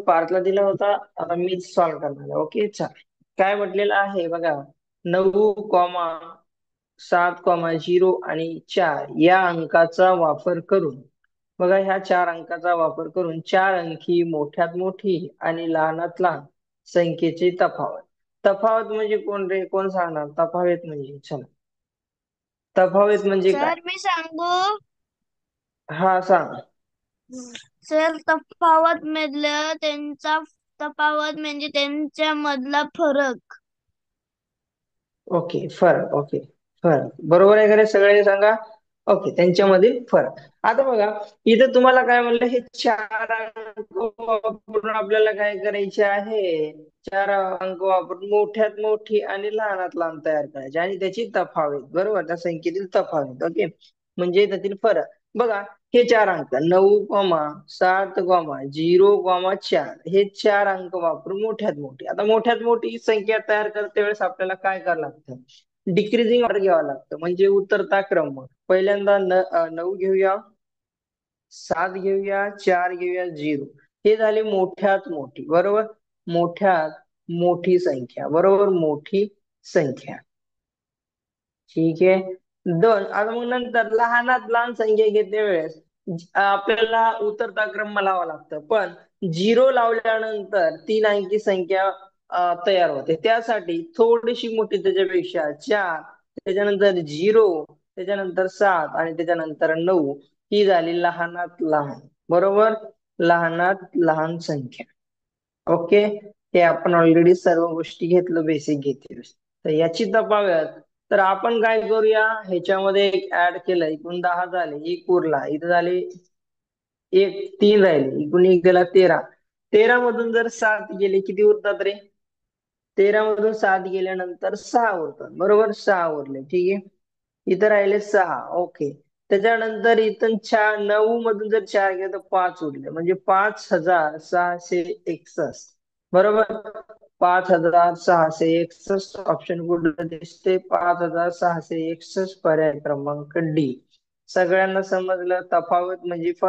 पार्थला दिला होता, आता मीच सॉल्व्ह करणार आहे. ओके, चल. काय म्हटलेलं आहे बघा, 9,7,0 आणि 4 या अंकाचा वापर करून, बघा ह्या 4 अंकाचा वापर करून 4 अंकी मोठ्यात मोठी आणि लहानात लहान संख्येची तफावत. तफावत म्हणजे कोण रे, कोण सांगणार? तफावत म्हणजे, चला, तफावत म्हणजे काय? सर मी सांगू. हा, सांग. सर तफावत म्हणजे त्यांच्या मधला फरक. ओके, फरक. ओके, फरक बरोबर आहे. खरे सगळे सांगा. ओके, त्यांच्यामधील फरक. आता बघा, इथं तुम्हाला काय म्हणलं, हे 4 अंक वापरून आपल्याला काय करायचे आहे? 4 अंक वापरून मोठ्यात मोठी आणि लहानात लहान तयार करायचे आणि त्याची तफावत, बरोबर, त्या संख्येतील तफावत. ओके, म्हणजे त्यातील फरक. बघा, हे 4 अंक 9,7,0,4 हे 4 अंक वापरून मोठ्यात मोठी, आता मोठ्यात मोठी संख्या तयार करते वेळेस आपल्याला काय करावं लागतं? डिक्रीजिंग ऑर्डर घ्यावं लागतं, म्हणजे उतरता क्रम. पहिल्यांदा 9 घेऊया, 7 घेऊया, 4 घेऊया, 0. हे झाली मोठ्यात मोठी, बरोबर, मोठ्यात मोठी संख्या, बरोबर, मोठी संख्या. ठीक आहे. 2. आता मग नंतर लहानात लहान संख्या घेते वेळेस आपल्याला उतरता क्रम लावावा लागतं, पण 0 लावल्यानंतर 3 अंकी संख्या तयार होते. त्यासाठी थोडीशी मोठी त्याच्यापेक्षा 4, त्याच्यानंतर 0, त्याच्यानंतर 7 आणि त्याच्यानंतर 9, ही झाली लहानात लहान, बरोबर, लहानात लहान संख्या. ओके, हे आपण ऑलरेडी सर्व गोष्टी घेतलं, बेसिक घेतली. तर याची तफावत, तर आपण काय करूया, ह्याच्यामध्ये एक ऍड केलं, एकूण 10 झाले, एक उरला, इथं झाले एक, 3 राहिले, एकूण एक गेला 13. 13 मधून जर 7 गेले, किती उरतात रे? 13 मधून 7 गेल्यानंतर 6 उरतात, बरोबर, 6 उरले. ठीक आहे, इथं राहिले 6. ओके, त्याच्यानंतर इथून 9 मधून जर 4 गेले तर 5 उरले, म्हणजे 5,661, बरोबर, 5,661 ऑप्शन कुठलं दिसते? 5,661, पर्याय क्रमांक डी. सगळ्यांना समजलं तफावत म्हणजे फरक.